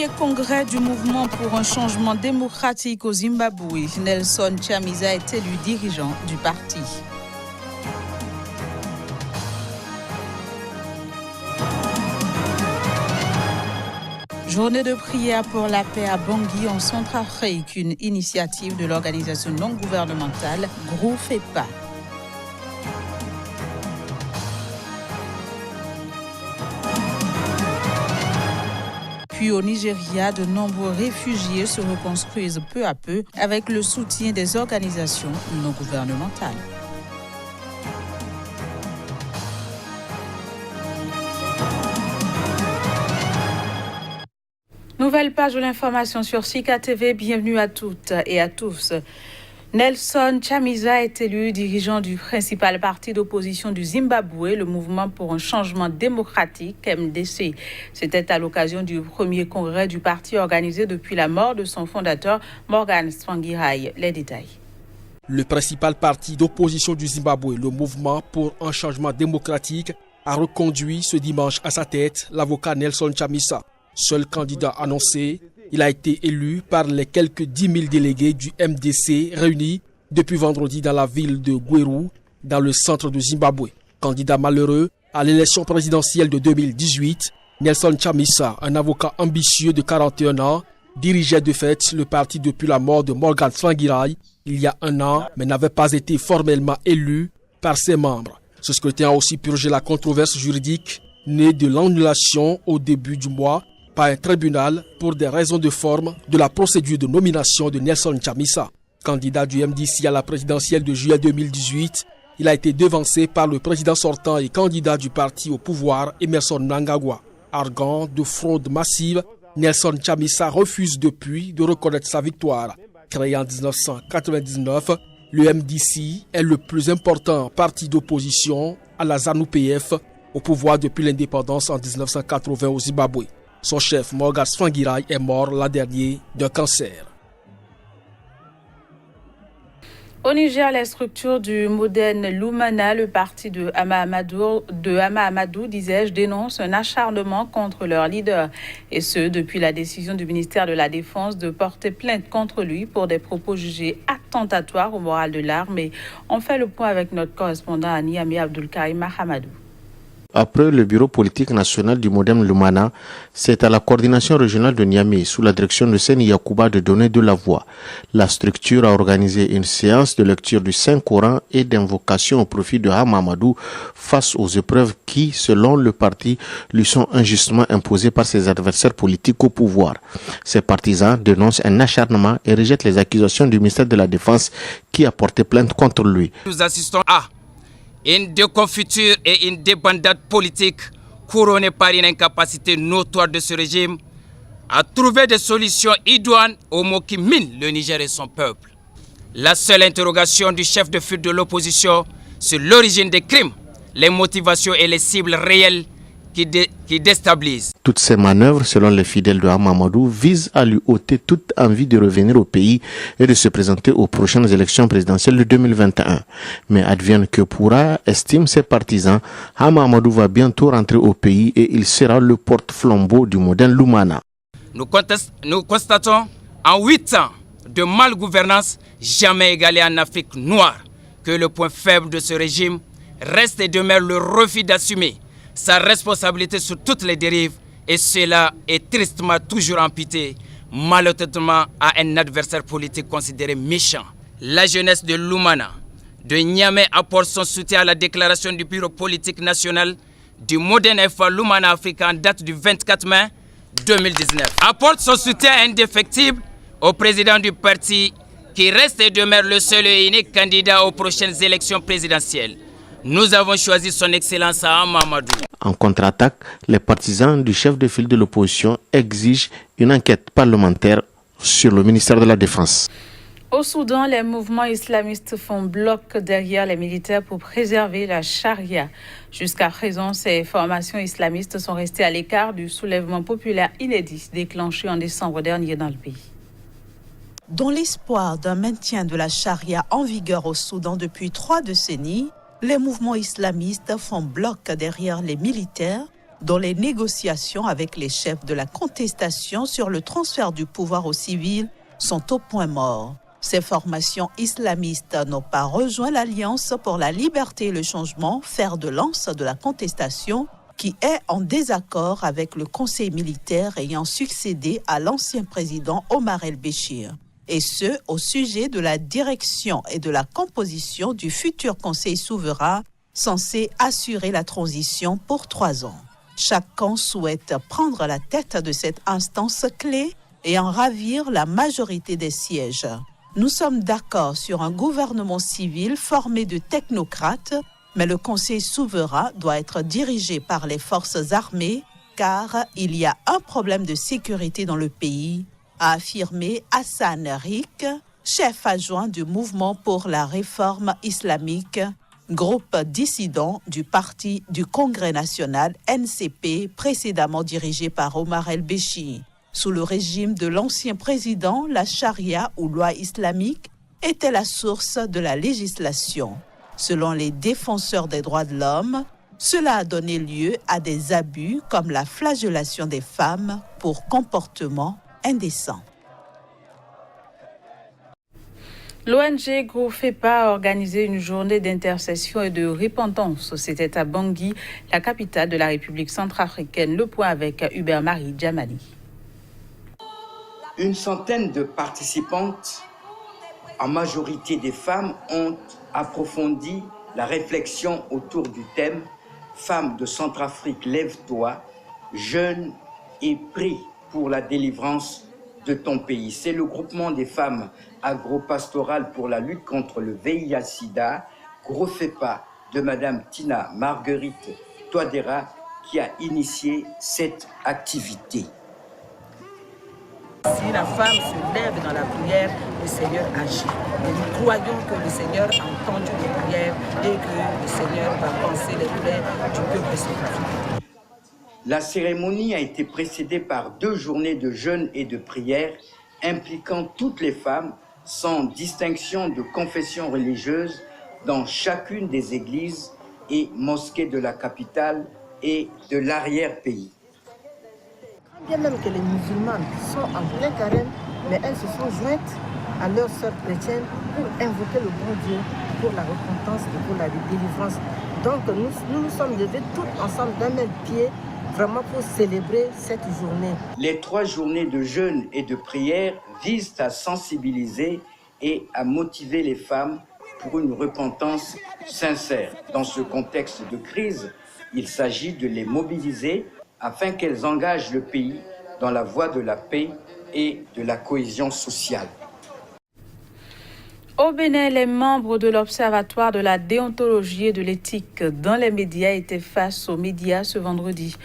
premier congrès du mouvement pour un changement démocratique au Zimbabwe, Nelson Chamisa est élu dirigeant du parti. Journée de prière pour la paix à Bangui en Centrafrique, une initiative de l'organisation non gouvernementale GROUFEPA. Puis au Nigeria, de nombreux réfugiés se reconstruisent peu à peu avec le soutien des organisations non gouvernementales. Nouvelle page de l'information sur Sika TV. Bienvenue à toutes et à tous. Nelson Chamisa est élu dirigeant du principal parti d'opposition du Zimbabwe, le Mouvement pour un changement démocratique, MDC. C'était à l'occasion du premier congrès du parti organisé depuis la mort de son fondateur, Morgan Tsvangirai. Les détails. Le principal parti d'opposition du Zimbabwe, le Mouvement pour un changement démocratique, a reconduit ce dimanche à sa tête l'avocat Nelson Chamisa. Seul candidat annoncé, il a été élu par les quelques 10 000 délégués du MDC réunis depuis vendredi dans la ville de Gweru, dans le centre de Zimbabwe. Candidat malheureux à l'élection présidentielle de 2018, Nelson Chamisa, un avocat ambitieux de 41 ans, dirigeait de fait le parti depuis la mort de Morgan Tsvangirai il y a un an, mais n'avait pas été formellement élu par ses membres. Ce scrutin a aussi purgé la controverse juridique née de l'annulation au début du mois par un tribunal pour des raisons de forme de la procédure de nomination de Nelson Chamisa. Candidat du MDC à la présidentielle de juillet 2018, il a été devancé par le président sortant et candidat du parti au pouvoir, Emmerson Mnangagwa. Arguant de fraude massive, Nelson Chamisa refuse depuis de reconnaître sa victoire. Créé en 1999, le MDC est le plus important parti d'opposition à la ZANU-PF au pouvoir depuis l'indépendance en 1980 au Zimbabwe. Son chef, Morgan Tsvangirai, est mort l'an dernier d'un cancer. Au Niger, les structures du Modern Lumana, le parti de Hama Amadou, disais-je, dénoncent un acharnement contre leur leader. Et ce, depuis la décision du ministère de la Défense de porter plainte contre lui pour des propos jugés attentatoires au moral de l'armée. On fait le point avec notre correspondant à Niamey, Abdulkarim Mahamadou. Après le bureau politique national du Modem Lumana, c'est à la coordination régionale de Niamey, sous la direction de Seni Yakouba, de donner de la voix. La structure a organisé une séance de lecture du Saint-Coran et d'invocation au profit de Hama Amadou face aux épreuves qui, selon le parti, lui sont injustement imposées par ses adversaires politiques au pouvoir. Ses partisans dénoncent un acharnement et rejettent les accusations du ministère de la Défense qui a porté plainte contre lui. Nous assistons à une déconfiture et une débandade politique couronnée par une incapacité notoire de ce régime à trouver des solutions idoines aux maux qui minent le Niger et son peuple. La seule interrogation du chef de file de l'opposition sur l'origine des crimes, les motivations et les cibles réelles qui déstabilisent. Toutes ces manœuvres, selon les fidèles de Hama Amadou, visent à lui ôter toute envie de revenir au pays et de se présenter aux prochaines élections présidentielles de 2021. Mais advienne que pourra, estiment ses partisans, Hama Amadou va bientôt rentrer au pays et il sera le porte-flambeau du Modern Lumana. Nous constatons en 8 ans de malgouvernance jamais égalée en Afrique noire que le point faible de ce régime reste et demeure le refus d'assumer sa responsabilité sur toutes les dérives, et cela est tristement toujours amputé, malheureusement, à un adversaire politique considéré méchant. La jeunesse de Lumana, de Niamey, apporte son soutien à la déclaration du bureau politique national du Modern FA Lumana Africa en date du 24 mai 2019. Apporte son soutien indéfectible au président du parti qui reste et demeure le seul et unique candidat aux prochaines élections présidentielles. Nous avons choisi son excellence à Hama Amadou. En contre-attaque, les partisans du chef de file de l'opposition exigent une enquête parlementaire sur le ministère de la Défense. Au Soudan, les mouvements islamistes font bloc derrière les militaires pour préserver la charia. Jusqu'à présent, ces formations islamistes sont restées à l'écart du soulèvement populaire inédit déclenché en décembre dernier dans le pays. Dans l'espoir d'un maintien de la charia en vigueur au Soudan depuis 3 décennies, les mouvements islamistes font bloc derrière les militaires dont les négociations avec les chefs de la contestation sur le transfert du pouvoir aux civils sont au point mort. Ces formations islamistes n'ont pas rejoint l'Alliance pour la liberté et le changement, fer de lance de la contestation, qui est en désaccord avec le conseil militaire ayant succédé à l'ancien président Omar el-Béchir. Et ce, au sujet de la direction et de la composition du futur conseil souverain censé assurer la transition pour 3 ans. Chaque camp souhaite prendre la tête de cette instance clé et en ravir la majorité des sièges. Nous sommes d'accord sur un gouvernement civil formé de technocrates, mais le Conseil souverain doit être dirigé par les forces armées car il y a un problème de sécurité dans le pays, a affirmé Hassan Rik, chef adjoint du Mouvement pour la réforme islamique, groupe dissident du parti du Congrès national NCP précédemment dirigé par Omar el-Béchir. Sous le régime de l'ancien président, la charia ou loi islamique était la source de la législation. Selon les défenseurs des droits de l'homme, cela a donné lieu à des abus comme la flagellation des femmes pour comportement indécent. L'ONG Groupe FEPA a organisé une journée d'intercession et de repentance. C'était à Bangui, la capitale de la République centrafricaine. Le point avec Hubert-Marie Djamali. Une centaine de participantes, en majorité des femmes, ont approfondi la réflexion autour du thème « Femmes de Centrafrique, lève-toi, jeûne et prie pour la délivrance de ton pays ». C'est le groupement des femmes agro-pastorales pour la lutte contre le VIH-Sida, GROFEPA, de Madame Tina Marguerite Touadéra, qui a initié cette activité. Si la femme se lève dans la prière, le Seigneur agit. Et nous croyons que le Seigneur a entendu nos prières et que le Seigneur va penser les plaies du peuple centrafricain. La cérémonie a été précédée par 2 journées de jeûne et de prière impliquant toutes les femmes sans distinction de confession religieuse dans chacune des églises et mosquées de la capitale et de l'arrière-pays. Bien même que les musulmanes sont en plein carême, mais elles se sont jointes à leurs sœurs chrétiennes pour invoquer le bon Dieu pour la repentance et pour la délivrance. Donc nous nous sommes levés toutes ensemble d'un même pied, vraiment pour célébrer cette journée. Les 3 journées de jeûne et de prière visent à sensibiliser et à motiver les femmes pour une repentance sincère. Dans ce contexte de crise, il s'agit de les mobiliser afin qu'elles engagent le pays dans la voie de la paix et de la cohésion sociale. Au Bénin, les membres de l'Observatoire de la déontologie et de l'éthique dans les médias étaient face aux médias ce vendredi.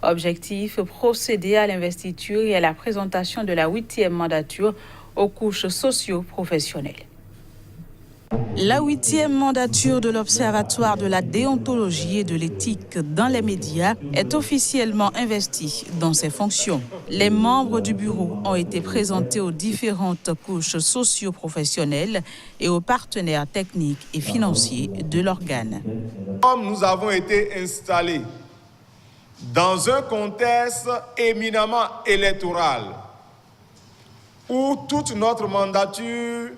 Objectif, procéder à l'investiture et à la présentation de la 8e mandature aux couches socio-professionnelles. La 8e mandature de l'Observatoire de la déontologie et de l'éthique dans les médias est officiellement investie dans ses fonctions. Les membres du bureau ont été présentés aux différentes couches socio-professionnelles et aux partenaires techniques et financiers de l'organe. Comme nous avons été installés dans un contexte éminemment électoral où toute notre mandature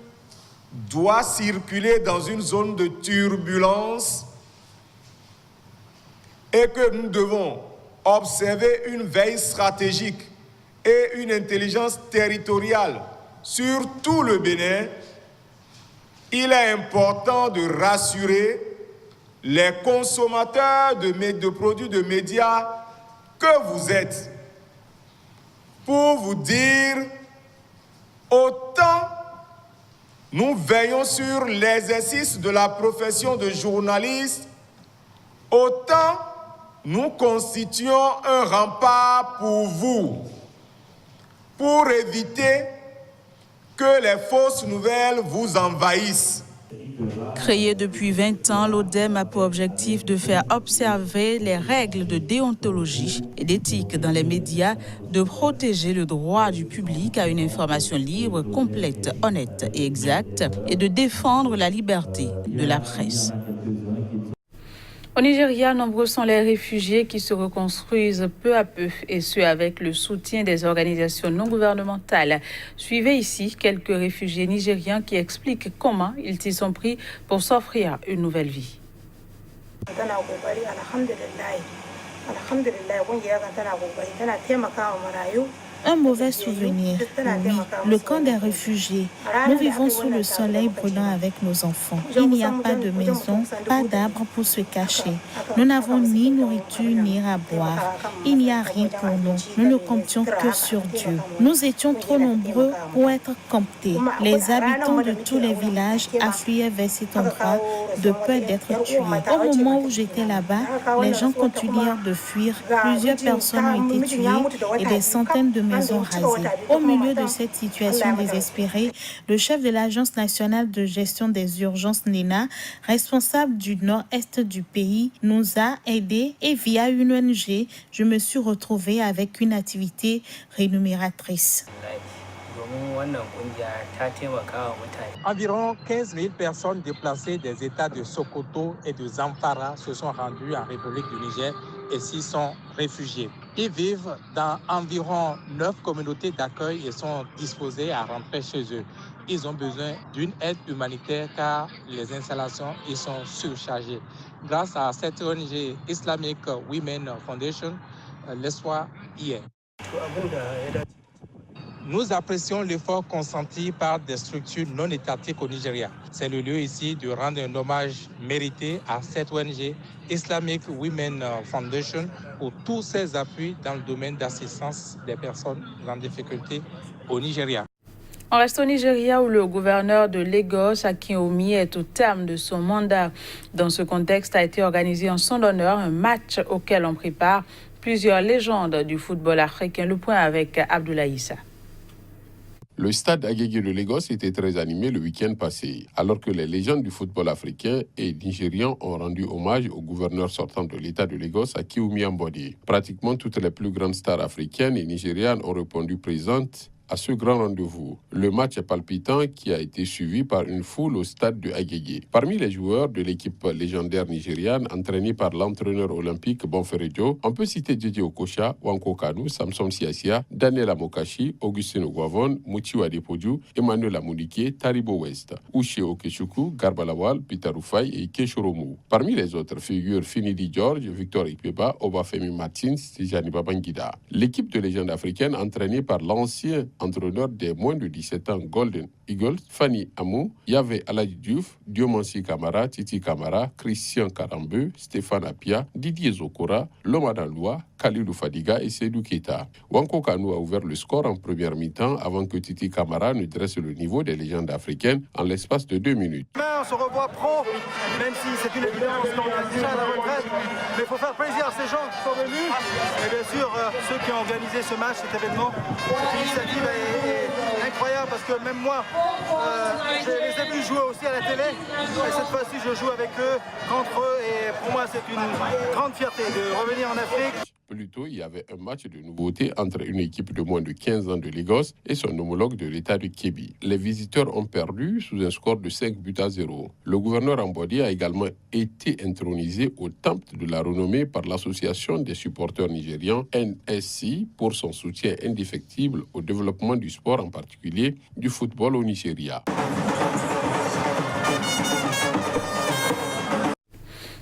doit circuler dans une zone de turbulence et que nous devons observer une veille stratégique et une intelligence territoriale sur tout le Bénin, il est important de rassurer les consommateurs de produits de médias que vous êtes pour vous dire autant nous veillons sur l'exercice de la profession de journaliste, autant nous constituons un rempart pour vous, pour éviter que les fausses nouvelles vous envahissent. Créé depuis 20 ans, l'ODEM a pour objectif de faire observer les règles de déontologie et d'éthique dans les médias, de protéger le droit du public à une information libre, complète, honnête et exacte, et de défendre la liberté de la presse. Au Nigeria, nombreux sont les réfugiés qui se reconstruisent peu à peu, et ce avec le soutien des organisations non gouvernementales. Suivez ici quelques réfugiés nigériens qui expliquent comment ils s'y sont pris pour s'offrir une nouvelle vie. Un mauvais souvenir, oui, le camp des réfugiés. Nous vivons sous le soleil brûlant avec nos enfants. Il n'y a pas de maison, pas d'arbres pour se cacher. Nous n'avons ni nourriture ni à boire. Il n'y a rien pour nous. Nous ne comptions que sur Dieu. Nous étions trop nombreux pour être campés. Les habitants de tous les villages affluaient vers cet endroit de peur d'être tués. Au moment où j'étais là-bas, les gens continuèrent de fuir. Plusieurs personnes ont été tuées et des centaines de maisons rasées. Au milieu de cette situation désespérée, le chef de l'Agence nationale de gestion des urgences NENA, responsable du nord-est du pays, nous a aidés et via une ONG, je me suis retrouvée avec une activité rémunératrice. Environ 15 000 personnes déplacées des États de Sokoto et de Zamfara se sont rendues en République du Niger et s'y sont réfugiés. Ils vivent dans environ 9 communautés d'accueil et sont disposés à rentrer chez eux. Ils ont besoin d'une aide humanitaire car les installations y sont surchargées. Grâce à cette ONG Islamic Women Foundation, l'espoir y est. Nous apprécions l'effort consenti par des structures non étatiques au Nigeria. C'est le lieu ici de rendre un hommage mérité à cette ONG Islamic Women Foundation pour tous ses appuis dans le domaine d'assistance des personnes en difficulté au Nigeria. On reste au Nigeria où le gouverneur de Lagos, Akinwumi, est au terme de son mandat. Dans ce contexte, a été organisé en son honneur un match auquel on prépare plusieurs légendes du football africain. Le point avec Abdoulaye Issa. Le stade Agege de Lagos était très animé le week-end passé, alors que les légendes du football africain et nigérian ont rendu hommage au gouverneur sortant de l'État de Lagos, Akinwumi Ambode. Pratiquement toutes les plus grandes stars africaines et nigérianes ont répondu présentes à ce grand rendez-vous. Le match palpitant qui a été suivi par une foule au stade de Agege. Parmi les joueurs de l'équipe légendaire nigériane entraînée par l'entraîneur olympique Bonferejo, on peut citer Djidji Okocha, Wanko Kanu, Samson Siasia, Daniel Amokachi, Augustine Ogwavon, Muchiwa Depoju, Emmanuel Amunike, Taribo West, Uche Okechukwu, Garba Lawal, Peter Rufai et Keshoromu. Parmi les autres figurent Finidi George, Victor Ikpeba, Obafemi Martins, Tijani Babangida. L'équipe de légende africaine entraînée par l'ancien entraîneur des moins de 17 ans Golden Eagles, Fanny Amou, Yahvé Aladji Diouf, Diomansi Kamara, Titi Kamara, Christian Karambe, Stéphane Apia, Didier Zokora, Lomadan Loua, Khalilou Fadiga et Seydou Keita. Wanko Kanu a ouvert le score en première mi-temps avant que Titi Kamara ne dresse le niveau des légendes africaines en l'espace de 2 minutes. On se revoit pro, même si c'est une évidence qu'on est déjà à la retraite, mais il faut faire plaisir à ces gens qui sont venus et bien sûr ceux qui ont organisé ce match, cet événement. Cette initiative est incroyable parce que même moi, je les ai vus jouer aussi à la télé et cette fois-ci je joue avec eux, contre eux et pour moi c'est une grande fierté de revenir en Afrique. Plus tôt, il y avait un match de nouveauté entre une équipe de moins de 15 ans de Lagos et son homologue de l'État de Kebbi. Les visiteurs ont perdu sous un score de 5-0. Le gouverneur Ambode a également été intronisé au temple de la renommée par l'association des supporters nigérians NSC pour son soutien indéfectible au développement du sport, en particulier du football au Nigeria.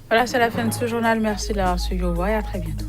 Voilà, c'est la fin de ce journal. Merci d'avoir suivi. Au revoir et à très bientôt.